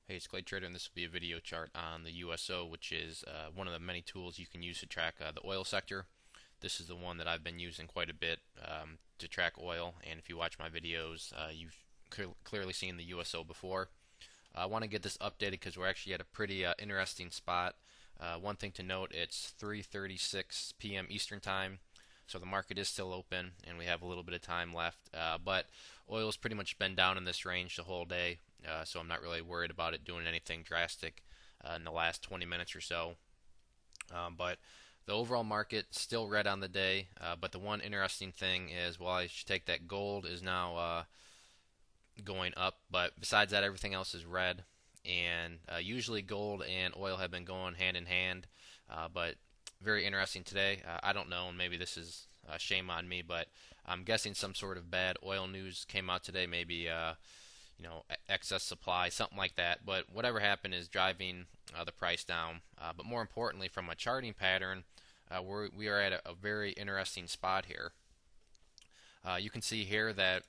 Hey, it's Clay Trader, and this will be a video chart on the USO, which is one of the many tools you can use to track the oil sector. This is the one that I've been using quite a bit to track oil, and if you watch my videos, you've clearly seen the USO before. I want to get this updated because we're actually at a pretty interesting spot. One thing to note, it's 3:36 p.m. Eastern Time, so the market is still open, and we have a little bit of time left. But oil's pretty much been down in this range the whole day, so I'm not really worried about it doing anything drastic in the last 20 minutes or so. But the overall market still red on the day. But the one interesting thing is, well, I should take that gold is now going up, but besides that, everything else is red. And usually gold and oil have been going hand in hand, but very interesting today. I don't know, and maybe this is shame on me, but I'm guessing some sort of bad oil news came out today. Maybe excess supply, something like that. But whatever happened is driving the price down. But more importantly, from a charting pattern, we are at a very interesting spot here. You can see here that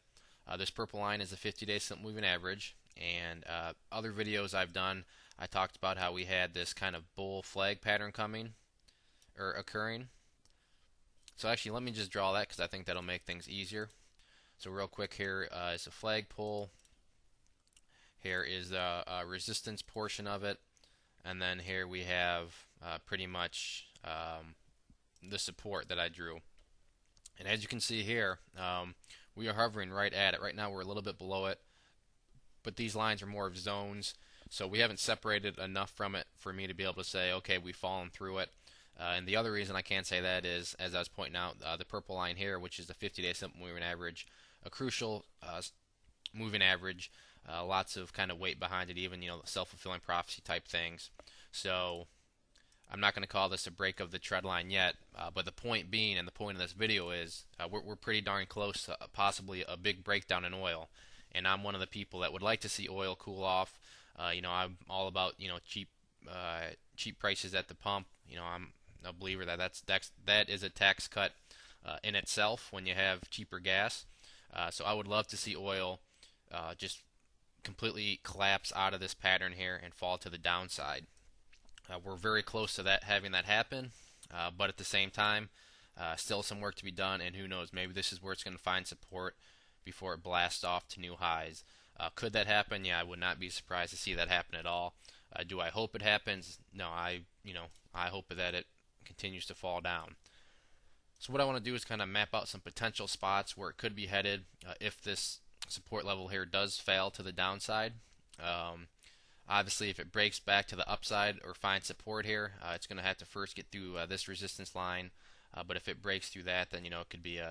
this purple line is the 50-day simple moving average, and other videos I've done, I talked about how we had this kind of bull flag pattern coming or occurring. So actually, let me just draw that because I think that'll make things easier. So real quick here is a flag pull. Here is the resistance portion of it, and then here we have pretty much the support that I drew. And as you can see here, we are hovering right at it. Right now we're a little bit below it, but these lines are more of zones, so we haven't separated enough from it for me to be able to say, okay, we've fallen through it. And the other reason I can't say that is, as I was pointing out, the purple line here, which is the 50-day simple moving average, a crucial moving average, lots of kind of weight behind it, even self-fulfilling prophecy type things. So I'm not going to call this a break of the trend line yet, but the point being, and the point of this video is, we're pretty darn close to possibly a big breakdown in oil. And I'm one of the people that would like to see oil cool off. I'm all about cheap prices at the pump. I'm a believer that that is a tax cut in itself when you have cheaper gas. So I would love to see oil just completely collapse out of this pattern here and fall to the downside. We're very close to having that happen, but at the same time, still some work to be done, and who knows, maybe this is where it's going to find support before it blasts off to new highs. Could that happen? Yeah, I would not be surprised to see that happen at all. Do I hope it happens? No, I hope that it continues to fall down. So what I want to do is kind of map out some potential spots where it could be headed if this support level here does fail to the downside. Obviously, if it breaks back to the upside or finds support here, it's going to have to first get through this resistance line. But if it breaks through that, then it could be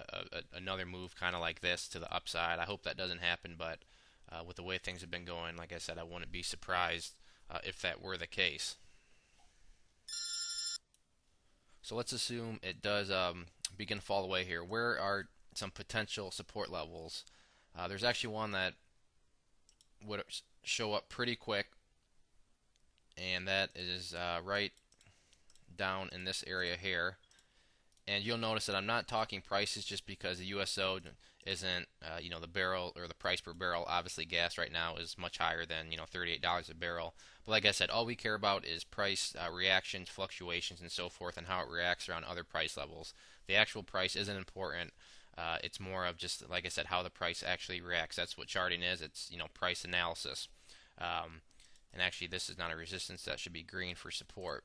another move kind of like this to the upside. I hope that doesn't happen, but with the way things have been going, like I said, I wouldn't be surprised if that were the case. So let's assume it does begin to fall away here. Where are some potential support levels? There's actually one that would show up pretty quick, and that is right down in this area here. And you'll notice that I'm not talking prices just because the USO isn't, the barrel or the price per barrel. Obviously, gas right now is much higher than, $38 a barrel. But like I said, all we care about is price reactions, fluctuations, and so forth, and how it reacts around other price levels. The actual price isn't important. It's more of just, like I said, how the price actually reacts. That's what charting is. It's, price analysis. And actually, this is not a resistance. That should be green for support.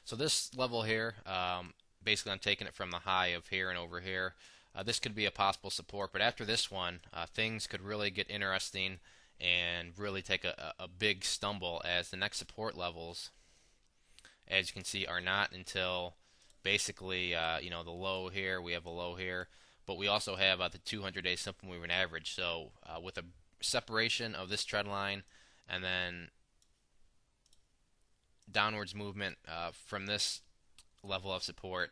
So this level here, basically I'm taking it from the high of here and over here. This could be a possible support, but after this one, things could really get interesting and really take a big stumble, as the next support levels, as you can see, are not until basically the low here. We have a low here, but we also have the 200-day simple moving average. So with a separation of this trend line and then downwards movement from this level of support,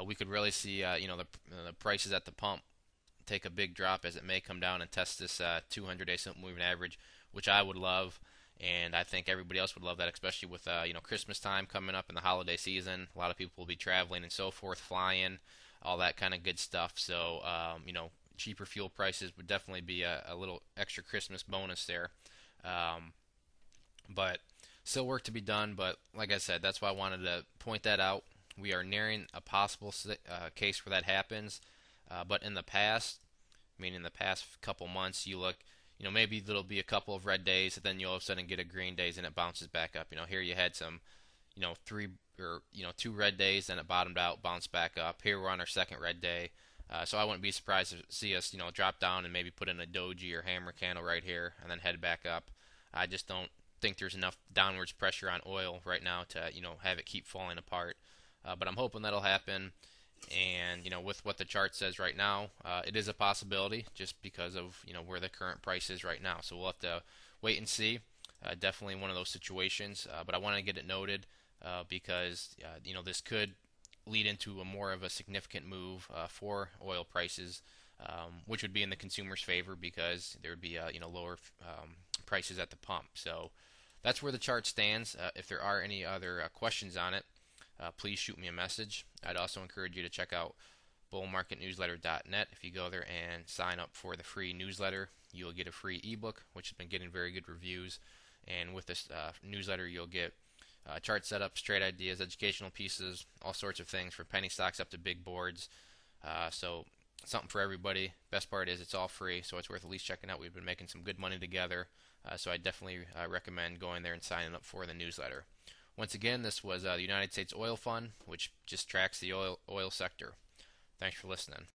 we could really see the prices at the pump take a big drop, as it may come down and test this 200-day simple moving average, which I would love, and I think everybody else would love that, especially with Christmas time coming up in the holiday season. A lot of people will be traveling and so forth, flying, all that kind of good stuff. So cheaper fuel prices would definitely be a little extra Christmas bonus there. but still work to be done. But like I said, that's why I wanted to point that out. We are nearing a possible case where that happens. But in the past, I mean, in the past couple months, you look, maybe there'll be a couple of red days, and then you'll all of a sudden get a green days, and it bounces back up. Here you had some, three or two red days, then it bottomed out, bounced back up. Here we're on our second red day, so I wouldn't be surprised to see us, drop down and maybe put in a doji or hammer candle right here, and then head back up. I just don't think there's enough downwards pressure on oil right now to, have it keep falling apart. But I'm hoping that'll happen. And with what the chart says right now, it is a possibility just because of where the current price is right now. So we'll have to wait and see. Definitely one of those situations. But I want to get it noted because this could lead into a more of a significant move for oil prices, which would be in the consumer's favor because there would be lower prices at the pump. So that's where the chart stands. If there are any other questions on it, please shoot me a message. I'd also encourage you to check out bullmarketnewsletter.net. If you go there and sign up for the free newsletter, you'll get a free ebook, which has been getting very good reviews. And with this newsletter, you'll get chart setups, trade ideas, educational pieces, all sorts of things from penny stocks up to big boards. So something for everybody. Best part is it's all free, so it's worth at least checking out. We've been making some good money together, so I definitely recommend going there and signing up for the newsletter. Once again, this was the United States Oil Fund, which just tracks the oil sector. Thanks for listening.